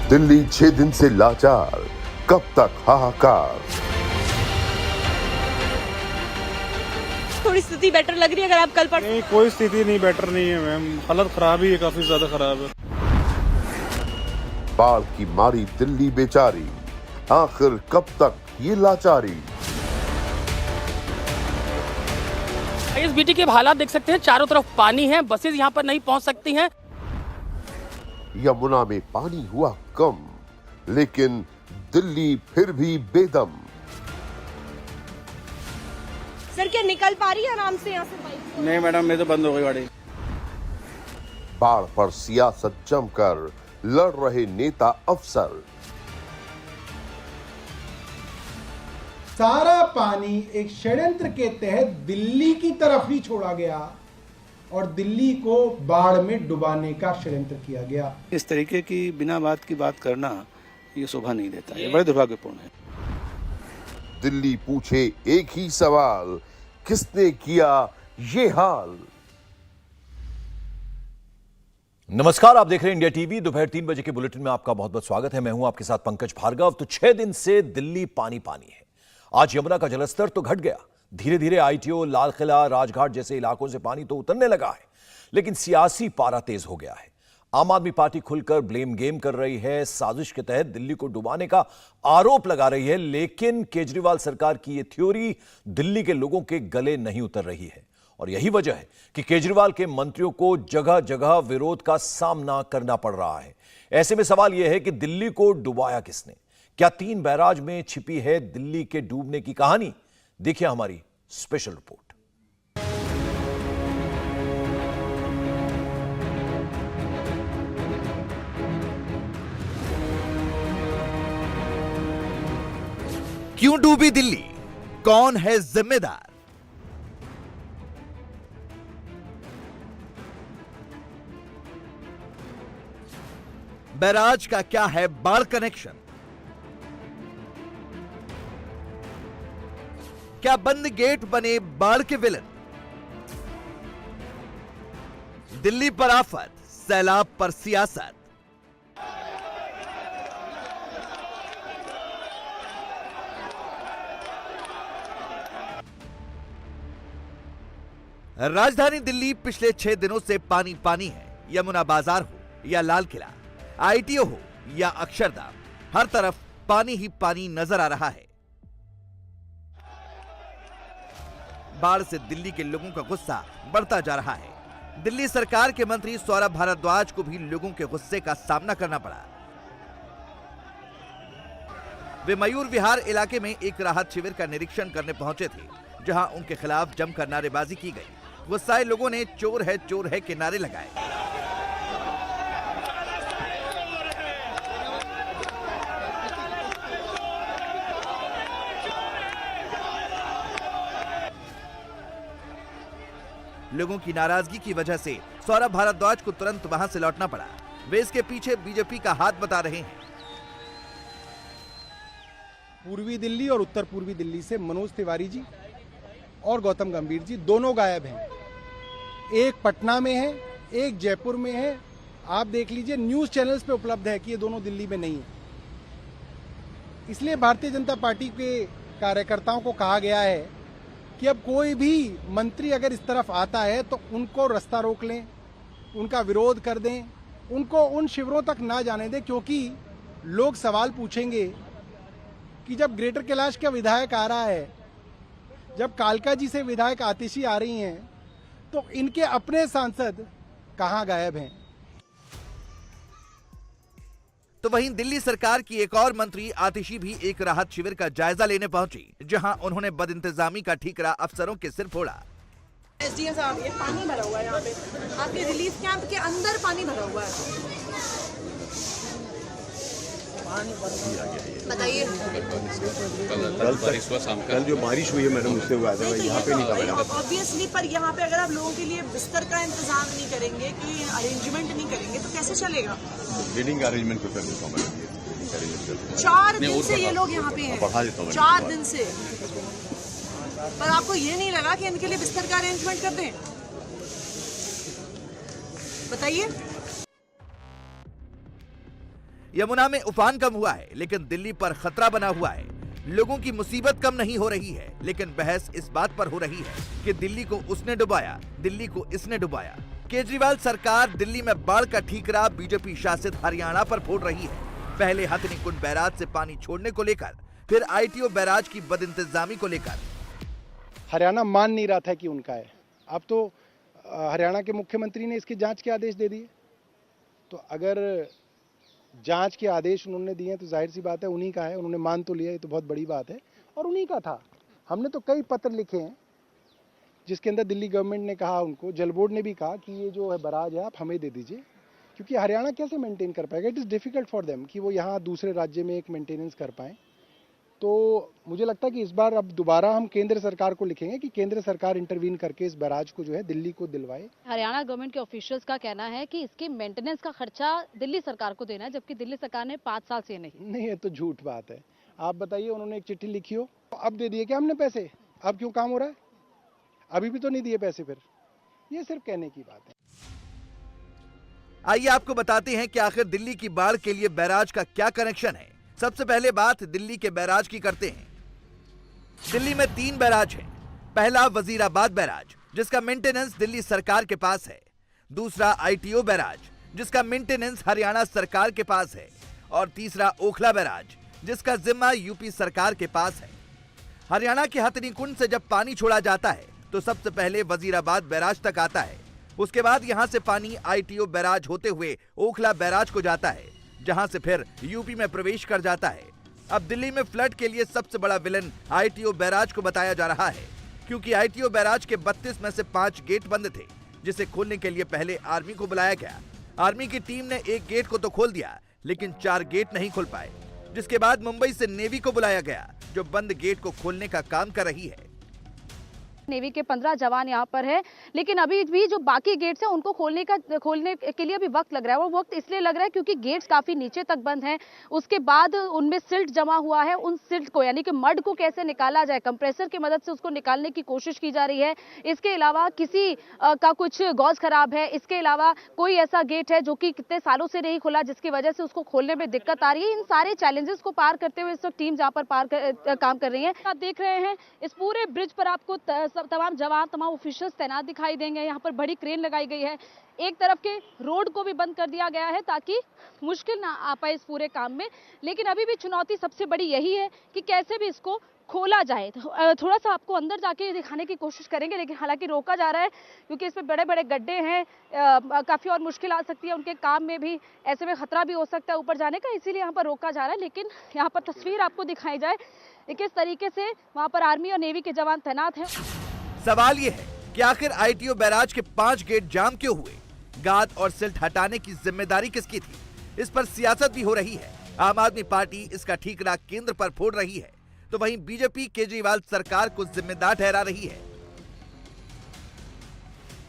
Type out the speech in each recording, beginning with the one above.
दिल्ली 6 दिन से लाचार, कब तक हाहाकार। थोड़ी स्थिति बेटर लग रही है अगर आप कल पर नहीं, कोई स्थिति नहीं बेटर नहीं है मैम, हालत खराब ही है, काफी ज्यादा खराब है। बाढ़ की मारी दिल्ली बेचारी, आखिर कब तक ये लाचारी। आईएसबीटी के हालात देख सकते हैं, चारों तरफ पानी है, बसेज यहाँ पर नहीं पहुंच सकती हैं। यमुना में पानी हुआ कम, लेकिन दिल्ली फिर भी बेदम। सर क्या निकल पा रही है आराम से यहाँ से बाइक? नहीं मैडम, मेरी तो बंद हो गई गाड़ी। बाढ़ पर सियासत जमकर लड़ रहे नेता अफसर। सारा पानी एक षड्यंत्र के तहत दिल्ली की तरफ ही छोड़ा गया और दिल्ली को बाढ़ में डुबाने का षड्यंत्र किया गया। इस तरीके की बिना बात की बात करना ये शोभा नहीं देता, ये बड़े दुर्भाग्यपूर्ण है। दिल्ली पूछे एक ही सवाल, किसने किया ये हाल। नमस्कार, आप देख रहे हैं इंडिया टीवी। दोपहर 3 बजे के बुलेटिन में आपका बहुत बहुत स्वागत है। मैं हूं आपके साथ पंकज भार्गव। तो 6 दिन से दिल्ली पानी पानी है। आज यमुना का जलस्तर तो घट गया, धीरे धीरे आईटीओ, लाल किला, राजघाट जैसे इलाकों से पानी तो उतरने लगा है, लेकिन सियासी पारा तेज हो गया है। आम आदमी पार्टी खुलकर ब्लेम गेम कर रही है, साजिश के तहत दिल्ली को डुबाने का आरोप लगा रही है, लेकिन केजरीवाल सरकार की यह थ्योरी दिल्ली के लोगों के गले नहीं उतर रही है। और यही वजह है कि केजरीवाल के मंत्रियों को जगह जगह विरोध का सामना करना पड़ रहा है। ऐसे में सवाल यह है कि दिल्ली को डुबाया किसने? क्या 3 बैराज में छिपी है दिल्ली के डूबने की कहानी? देखिए हमारी स्पेशल रिपोर्ट। क्यों डूबी दिल्ली? कौन है जिम्मेदार? बैराज का क्या है बाढ़ कनेक्शन? क्या बंद गेट बने बाढ़ के विलन? दिल्ली पर आफत, सैलाब पर सियासत। राजधानी दिल्ली पिछले 6 दिनों से पानी पानी है। यमुना बाजार हो या लाल किला, आईटीओ हो या अक्षरधाम, हर तरफ पानी ही पानी नजर आ रहा है। बाढ़ से दिल्ली के लोगों का गुस्सा बढ़ता जा रहा है। दिल्ली सरकार के मंत्री सौरभ भारद्वाज को भी लोगों के गुस्से का सामना करना पड़ा। वे मयूर विहार इलाके में एक राहत शिविर का निरीक्षण करने पहुंचे थे, जहां उनके खिलाफ जमकर नारेबाजी की गई। गुस्साए लोगों ने चोर है के नारे लगाए। लोगों की नाराजगी की वजह से सौरभ भारद्वाज को तुरंत वहां से लौटना पड़ा। वे इसके पीछे बीजेपी का हाथ बता रहे हैं। पूर्वी दिल्ली और उत्तर पूर्वी दिल्ली से मनोज तिवारी जी और गौतम गंभीर जी दोनों गायब हैं। एक पटना में है, एक जयपुर में है। आप देख लीजिए, न्यूज़ चैनल्स पे उपलब्ध है कि ये दोनों दिल्ली में नहीं है। इसलिए भारतीय जनता पार्टी के कार्यकर्ताओं को कहा गया है कि अब कोई भी मंत्री अगर इस तरफ आता है तो उनको रास्ता रोक लें, उनका विरोध कर दें, उनको उन शिविरों तक ना जाने दें, क्योंकि लोग सवाल पूछेंगे कि जब ग्रेटर कैलाश का विधायक आ रहा है, जब कालका जी से विधायक आतिशी आ रही हैं, तो इनके अपने सांसद कहां गायब हैं? तो वहीं दिल्ली सरकार की एक और मंत्री आतिशी भी एक राहत शिविर का जायजा लेने पहुंची, जहां उन्होंने बदइंतजामी का ठीकरा अफसरों के सिर फोड़ा। एसडीएम साहब, ये पानी भरा हुआ है यहाँ पे, आपके रिलीफ कैंप के अंदर पानी भरा हुआ है। बताइए, कल जो बारिश हुई है मैडम, उससे हुआ था, यहाँ पे नहीं था। ऑब्वियसली, पर यहाँ पे अगर आप लोगों के लिए बिस्तर का इंतजाम नहीं करेंगे, कोई अरेंजमेंट नहीं करेंगे, तो कैसे चलेगा? रीडिंग का अरेंजमेंट कर देता हूँ मैडम। 4 दिन से ये लोग यहाँ पे हैं, 4 दिन से। पर आपको ये नहीं लगा कि इनके लिए बिस्तर का अरेंजमेंट कर दें? बताइए। यमुना में उफान कम हुआ है, लेकिन दिल्ली पर खतरा बना हुआ है। लोगों की मुसीबत कम नहीं हो रही है, लेकिन बहस इस बात पर हो रही है कि दिल्ली को उसने डुबाया, दिल्ली को इसने डुबाया। केजरीवाल सरकार दिल्ली में बाढ़ का ठीकरा बीजेपी शासित हरियाणा पर फोड़ रही है। पहले हथनीकुंड बैराज से पानी छोड़ने को लेकर, फिर आईटीओ बैराज की बदइंतजामी को लेकर। हरियाणा मान नहीं रहा था कि उनका है। अब तो हरियाणा के मुख्यमंत्री ने इसकी जांच के आदेश दे दिए। तो अगर जांच के आदेश उन्होंने दिए तो जाहिर सी बात है उन्हीं का है, उन्होंने मान तो लिया, ये तो बहुत बड़ी बात है और उन्हीं का था। हमने तो कई पत्र लिखे हैं जिसके अंदर दिल्ली गवर्नमेंट ने कहा, उनको जल बोर्ड ने भी कहा कि ये जो है बराज है आप हमें दे दीजिए, क्योंकि हरियाणा कैसे मेंटेन कर पाएगा। It is difficult for them कि वो यहाँ दूसरे राज्य में एक मेंटेनेंस कर पाएँ। तो मुझे लगता है कि इस बार अब दोबारा हम केंद्र सरकार को लिखेंगे कि केंद्र सरकार इंटरवीन करके इस बैराज को जो है दिल्ली को दिलवाए। हरियाणा गवर्नमेंट के ऑफिशियल्स का कहना है कि इसकी मेंटेनेंस का खर्चा दिल्ली सरकार को देना है, जबकि दिल्ली सरकार ने 5 साल से नहीं। ये तो झूठ बात है। आप बताइए, उन्होंने एक चिट्ठी लिखी हो, अब दे दिए क्या हमने पैसे? अब क्यों काम हो रहा है? अभी भी तो नहीं दिए पैसे। फिर ये सिर्फ कहने की बात है। आइए आपको बताते हैं कि आखिर दिल्ली की बाढ़ के लिए बैराज का क्या कनेक्शन है। सबसे पहले बात दिल्ली के बैराज की करते हैं। दिल्ली में 3 बैराज हैं। पहला वजीराबाद बैराज, जिसका मेंटेनेंस दिल्ली सरकार के पास है। दूसरा आईटीओ बैराज, जिसका मेंटेनेंस हरियाणा सरकार के पास है। और तीसरा ओखला बैराज, जिसका जिम्मा यूपी सरकार के पास है। हरियाणा के हथनीकुंड से जब पानी छोड़ा जाता है तो सबसे पहले वजीराबाद बैराज तक आता है। उसके बाद यहां से पानी आईटीओ बैराज होते हुए ओखला बैराज को जाता है, जहां से फिर यूपी में प्रवेश कर जाता है। अब दिल्ली में फ्लड के लिए सबसे बड़ा विलन आईटीओ बैराज को बताया जा रहा है, क्योंकि आईटीओ बैराज के 32 में से 5 गेट बंद थे, जिसे खोलने के लिए पहले आर्मी को बुलाया गया। आर्मी की टीम ने एक गेट को तो खोल दिया, लेकिन 4 गेट नहीं खोल पाए, जिसके बाद मुंबई से नेवी को बुलाया गया, जो बंद गेट को खोलने का काम कर रही है। नेवी के 15 जवान यहाँ पर है, लेकिन अभी भी जो बाकी गेट्स हैं उनको खोलने के लिए अभी वक्त लग रहा है। वो वक्त इसलिए लग रहा है क्योंकि गेट्स काफी नीचे तक बंद हैं। उसके बाद उनमें सिल्ट जमा हुआ है, उन सिल्ट को यानी कि मड को कैसे निकाला जाए, कंप्रेसर की मदद से उसको निकालने की कोशिश की जा रही है। इसके अलावा किसी का कुछ गॉज खराब है, इसके अलावा कोई ऐसा गेट है जो कि कितने सालों से नहीं खुला, जिसकी वजह से उसको खोलने में दिक्कत आ रही है। इन सारे चैलेंजेस को पार करते हुए इस वक्त टीम जहाँ पर काम कर रही है। आप देख रहे हैं इस पूरे ब्रिज पर आपको तमाम जवान, तमाम ऑफिशियल्स तैनात दिखाई देंगे। यहाँ पर बड़ी क्रेन लगाई गई है। एक तरफ के रोड को भी बंद कर दिया गया है ताकि मुश्किल ना आ पाए इस पूरे काम में। लेकिन अभी भी चुनौती सबसे बड़ी यही है कि कैसे भी इसको खोला जाए। थोड़ा सा आपको अंदर जाके दिखाने की कोशिश करेंगे, लेकिन हालांकि रोका जा रहा है क्योंकि इसमें बड़े बड़े गड्ढे हैं, काफ़ी और मुश्किल आ सकती है उनके काम में भी। ऐसे में खतरा भी हो सकता है ऊपर जाने का, इसीलिए यहाँ पर रोका जा रहा है। लेकिन यहाँ पर तस्वीर आपको दिखाई जाए किस तरीके से वहाँ पर आर्मी और नेवी के जवान तैनात हैं। सवाल ये है कि आखिर आईटीओ बैराज के 5 गेट जाम क्यों हुए? गाद और सिल्ट हटाने की जिम्मेदारी किसकी थी? इस पर सियासत भी हो रही है। आम आदमी पार्टी इसका ठीकरा केंद्र पर फोड़ रही है, तो वहीं बीजेपी केजरीवाल सरकार को जिम्मेदार ठहरा रही है।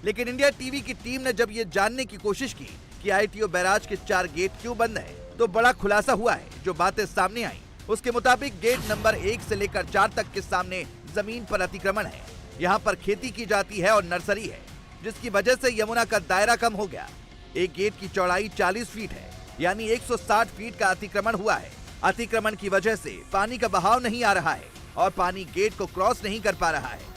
लेकिन इंडिया टीवी की टीम ने जब ये जानने की कोशिश की कि आईटीओ बैराज के 4 गेट क्यों बंद हैं, तो बड़ा खुलासा हुआ है। जो बातें सामने आई उसके मुताबिक गेट नंबर 1 से लेकर 4 तक के सामने जमीन पर अतिक्रमण है। यहाँ पर खेती की जाती है और नर्सरी है, जिसकी वजह से यमुना का दायरा कम हो गया। एक गेट की चौड़ाई 40 फीट है, यानी 160 फीट का अतिक्रमण हुआ है। अतिक्रमण की वजह से पानी का बहाव नहीं आ रहा है और पानी गेट को क्रॉस नहीं कर पा रहा है।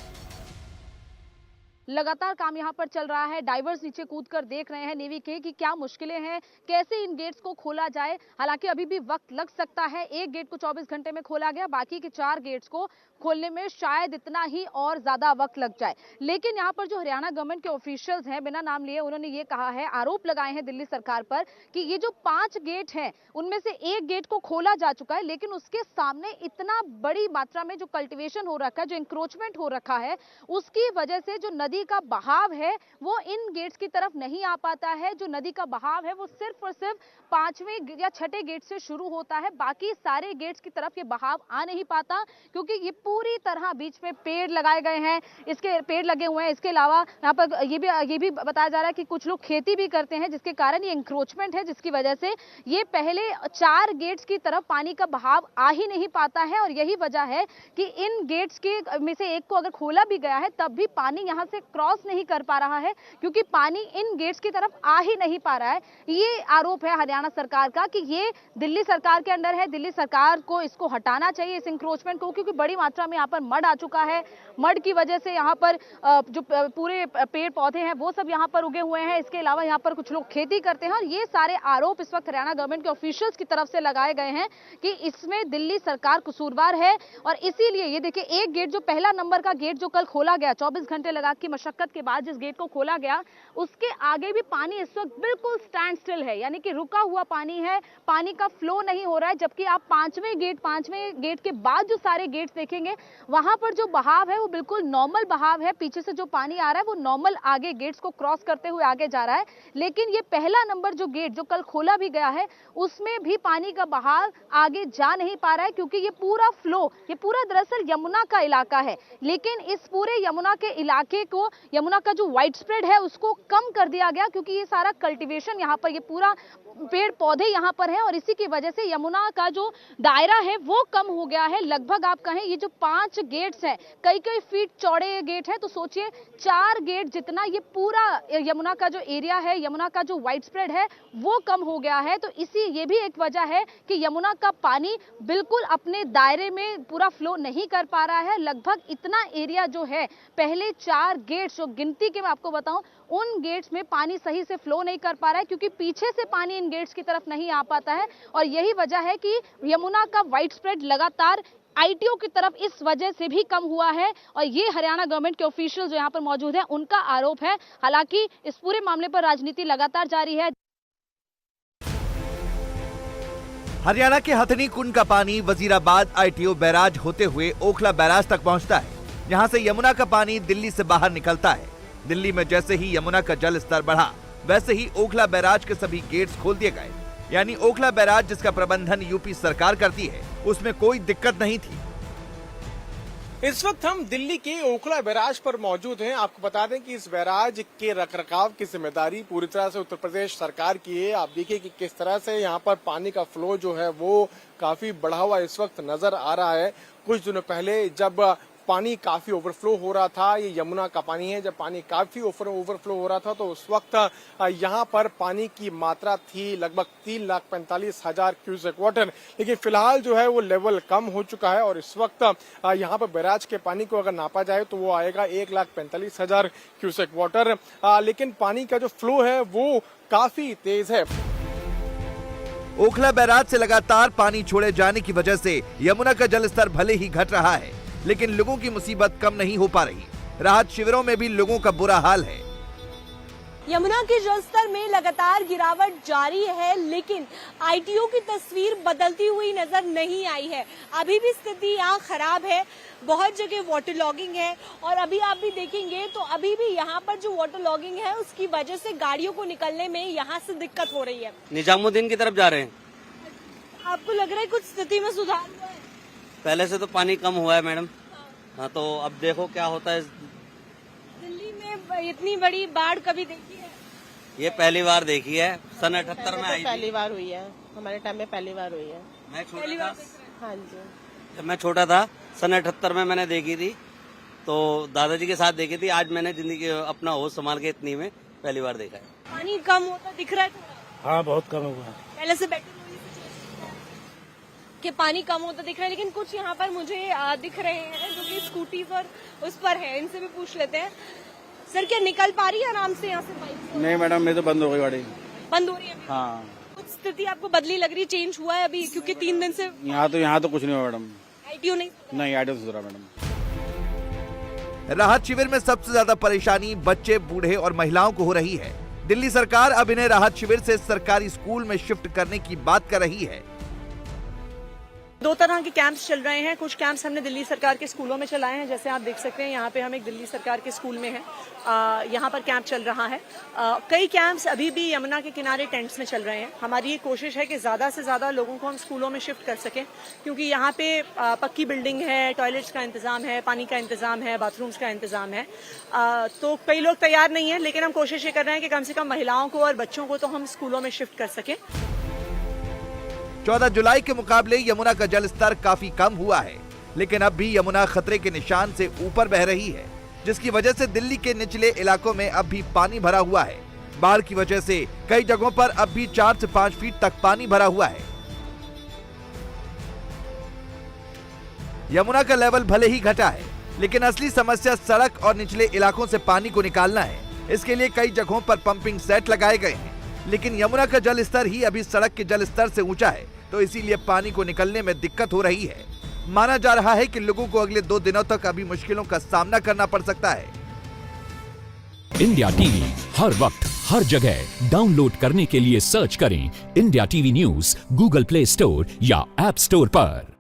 लगातार काम यहाँ पर चल रहा है। डाइवर्स नीचे कूदकर देख रहे हैं नेवी के कि क्या मुश्किलें हैं, कैसे इन गेट्स को खोला जाए। हालांकि अभी भी वक्त लग सकता है। एक गेट को 24 घंटे में खोला गया, बाकी के 4 गेट्स को खोलने में शायद इतना ही और ज्यादा वक्त लग जाए। लेकिन यहाँ पर जो हरियाणा गवर्नमेंट के ऑफिशियल्स हैं, बिना नाम लिए उन्होंने ये कहा है, आरोप लगाए हैं दिल्ली सरकार पर कि ये जो 5 गेट हैं उनमें से एक गेट को खोला जा चुका है, लेकिन उसके सामने इतना बड़ी मात्रा में जो कल्टिवेशन हो रखा है, जो इंक्रोचमेंट हो रखा है, उसकी वजह से जो नदी का बहाव है वो इन गेट्स की तरफ नहीं आ पाता है। जो नदी का बहाव है वो सिर्फ और सिर्फ 5वें या 6ठे गेट से शुरू होता है, बाकी सारे गेट्स की तरफ ये बहाव आ नहीं पाता, क्योंकि ये पूरी तरह बीच में पेड़ लगाए गए हैं, इसके पेड़ लगे हुए हैं। इसके अलावा यहाँ पर ये भी बताया जा रहा है कि कुछ लोग खेती भी करते हैं, जिसके कारण ये इंक्रोचमेंट है, जिसकी वजह से ये पहले 4 गेट्स की तरफ पानी का बहाव आ ही नहीं पाता है। और यही वजह है कि इन गेट्स के में से एक को अगर खोला भी गया है तब भी पानी यहाँ से क्रॉस नहीं कर पा रहा है क्योंकि पानी इन गेट्स की तरफ आ ही नहीं पा रहा है। ये आरोप है हरियाणा सरकार का कि ये दिल्ली सरकार के अंडर है। दिल्ली सरकार को इसको हटाना चाहिए, इस इंक्रोचमेंट को, क्योंकि बड़ी मात्रा में यहाँ पर मड आ चुका है। मड की वजह से यहाँ पर जो पूरे पेड़ पौधे हैं वो सब यहाँ पर उगे हुए हैं। इसके अलावा यहाँ पर कुछ लोग खेती करते हैं और ये सारे आरोप इस वक्त हरियाणा गवर्नमेंट के ऑफिशियल्स की तरफ से लगाए गए हैं कि इसमें दिल्ली सरकार कसूरवार है। और इसीलिए ये देखिए, एक गेट जो पहला नंबर का गेट जो कल खोला गया 24 घंटे लगा की मशक्कत के बाद जिस गेट को खोला गया, उसके आगे भी पानी इस वक्त बिल्कुल स्टैंड स्टिल है, यानी कि रुका हुआ पानी है, पानी का फ्लो नहीं हो रहा है। जबकि आप पांचवें गेट के बाद जो सारे गेट्स देखेंगे वहां पर जो बहाव है वो बिल्कुल नॉर्मल बहाव है। पीछे से जो पानी आ रहा है वो नॉर्मल आगे गेट्स को क्रॉस करते हुए आगे जा रहा है। लेकिन ये पहला नंबर जो गेट जो कल खोला भी गया है उसमें भी पानी का बहाव आगे जा नहीं पा रहा है, क्योंकि ये पूरा फ्लो, ये पूरा दरअसल यमुना का इलाका है। लेकिन इस पूरे यमुना के इलाके को, यमुना का जो वाइड स्प्रेड है उसको कम कर दिया गया, क्योंकि ये सारा कल्टीवेशन यहाँ पर, ये पूरा पेड़ पौधे यहाँ पर हैं और इसी की वजह से यमुना का जो दायरा है वो कम हो गया है। लगभग आप कहें ये जो 5 गेट्स हैं, कई फीट चौड़े गेट है, तो सोचिए 4 गेट जितना ये पूरा यमुना का जो एरिया है, यमुना का जो वाइड स्प्रेड है वो कम हो गया है। तो ये भी एक वजह है कि यमुना का पानी बिल्कुल अपने दायरे में पूरा फ्लो नहीं कर पा रहा है। लगभग इतना एरिया जो है, पहले 4 गेट्स जो गिनती के मैं आपको बताऊं, उन गेट्स में पानी सही से फ्लो नहीं कर पा रहा है, क्योंकि पीछे से पानी इन गेट्स की तरफ नहीं आ पाता है। और यही वजह है कि यमुना का वाइड स्प्रेड लगातार आईटीओ की तरफ इस वजह से भी कम हुआ है। और ये हरियाणा गवर्नमेंट के ऑफिशियल जो यहाँ पर मौजूद हैं उनका आरोप है। हालांकि इस पूरे मामले पर राजनीति लगातार जारी है। हरियाणा के हथनी कुंड का पानी वजीराबाद आईटीओ बैराज होते हुए ओखला बैराज तक पहुंचता है। यहां से यमुना का पानी दिल्ली से बाहर निकलता है। दिल्ली में जैसे ही यमुना का जल स्तर बढ़ा, वैसे ही ओखला बैराज के सभी गेट्स खोल दिए गए। यानी ओखला बैराज जिसका प्रबंधन यूपी सरकार करती है, उसमें कोई दिक्कत नहीं थी। इस वक्त हम दिल्ली के ओखला बैराज पर मौजूद हैं। आपको बता दें कि इस बैराज के रखरखाव की जिम्मेदारी पूरी तरह से उत्तर प्रदेश सरकार की है। आप देखिए कि किस तरह से यहाँ पर पानी का फ्लो जो है वो काफी बढ़ा हुआ इस वक्त नजर आ रहा है। कुछ दिनों पहले जब पानी काफी ओवरफ्लो हो रहा था, ये यमुना का पानी है, जब पानी काफी ओवरफ्लो हो रहा था तो उस वक्त यहाँ पर पानी की मात्रा थी लगभग 3,45,000 क्यूसेक वाटर। लेकिन फिलहाल जो है वो लेवल कम हो चुका है और इस वक्त यहाँ पर बैराज के पानी को अगर नापा जाए तो वो आएगा 1,45,000 क्यूसेक वाटर। लेकिन पानी का जो फ्लो है वो काफी तेज है। ओखला बैराज से लगातार पानी छोड़े जाने की वजह से यमुना का जलस्तर भले ही घट रहा है, लेकिन लोगों की मुसीबत कम नहीं हो पा रही। राहत शिविरों में भी लोगों का बुरा हाल है। यमुना के जलस्तर में लगातार गिरावट जारी है, लेकिन आईटीओ की तस्वीर बदलती हुई नजर नहीं आई है। अभी भी स्थिति यहाँ खराब है, बहुत जगह वाटर लॉगिंग है और अभी आप भी देखेंगे तो अभी भी यहाँ पर जो वाटर लॉगिंग है उसकी वजह से गाड़ियों को निकलने में यहाँ से दिक्कत हो रही है। निजामुद्दीन की तरफ जा रहे हैं। आपको लग रहा है कुछ स्थिति में सुधार हुआ है? पहले से तो पानी कम हुआ है मैडम। हाँ, तो अब देखो क्या होता है। दिल्ली में इतनी बड़ी बाढ़ कभी देखी है? ये पहली बार देखी है। सन 78 में आई थी। पहली बार हुई है, हमारे टाइम में पहली बार हुई है। मैं छोटा था। हाँ जी, जब मैं छोटा था सन 78 में मैंने देखी थी, तो दादाजी के साथ देखी थी। आज मैंने जिंदगी अपना होश संभाल के इतनी में पहली बार देखा है। पानी कम होता दिख रहा है थोड़ा? हाँ, बहुत कम हुआ है। पहले से बेटर कि पानी कम होता दिख रहा है, लेकिन कुछ यहाँ पर मुझे दिख रहे हैं जो कि स्कूटीज और उस पर है। इनसे भी पूछ लेते हैं। सर, क्या निकल पा रही है आराम से यहाँ से बाइक? नहीं मैडम, मेरी तो बंद हो गई गाड़ी। बंद हो रही है अभी? हाँ। कुछ स्थिति आपको बदली लग रही है, चेंज हुआ है अभी? क्योंकि 3 दिन से यहाँ तो कुछ नहीं हुआ मैडम। आईटीओ नहीं आईटीओ सुधरा मैडम। राहत शिविर में सबसे ज्यादा परेशानी बच्चे, बूढ़े और महिलाओं को हो रही है। दिल्ली सरकार अब इन्हें राहत शिविर से सरकारी स्कूल में शिफ्ट करने की बात कर रही है। 2 तरह के कैंप्स चल रहे हैं। कुछ कैंप्स हमने दिल्ली सरकार के स्कूलों में चलाए हैं, जैसे आप देख सकते हैं यहाँ पे हम एक दिल्ली सरकार के स्कूल में हैं। यहाँ पर कैंप चल रहा है। कई कैंप्स अभी भी यमुना के किनारे टेंट्स में चल रहे हैं। हमारी ये कोशिश है कि ज़्यादा से ज़्यादा लोगों को हम स्कूलों में शिफ्ट कर सकें, क्योंकि यहाँ पे पक्की बिल्डिंग है, टॉयलेट्स का इंतज़ाम है, पानी का इंतज़ाम है, बाथरूम्स का इंतज़ाम है। तो कई लोग तैयार नहीं है, लेकिन हम कोशिश ये कर रहे हैं कि कम से कम महिलाओं को और बच्चों को तो हम स्कूलों में शिफ्ट कर सकें। 14 जुलाई के मुकाबले यमुना का जल स्तर काफी कम हुआ है, लेकिन अब भी यमुना खतरे के निशान से ऊपर बह रही है। जिसकी वजह से दिल्ली के निचले इलाकों में अब भी पानी भरा हुआ है। बाढ़ की वजह से कई जगहों पर अब भी 4 से 5 फीट तक पानी भरा हुआ है। यमुना का लेवल भले ही घटा है, लेकिन असली समस्या सड़क और निचले इलाकों से पानी को निकालना है। इसके लिए कई जगहों पर पंपिंग सेट लगाए गए हैं, लेकिन यमुना का जल स्तर ही अभी सड़क के जल स्तर से ऊंचा है, तो इसीलिए पानी को निकलने में दिक्कत हो रही है। माना जा रहा है कि लोगों को अगले 2 दिनों तक अभी मुश्किलों का सामना करना पड़ सकता है। इंडिया टीवी हर वक्त हर जगह डाउनलोड करने के लिए सर्च करें India TV news Google play store या ऐप स्टोर पर।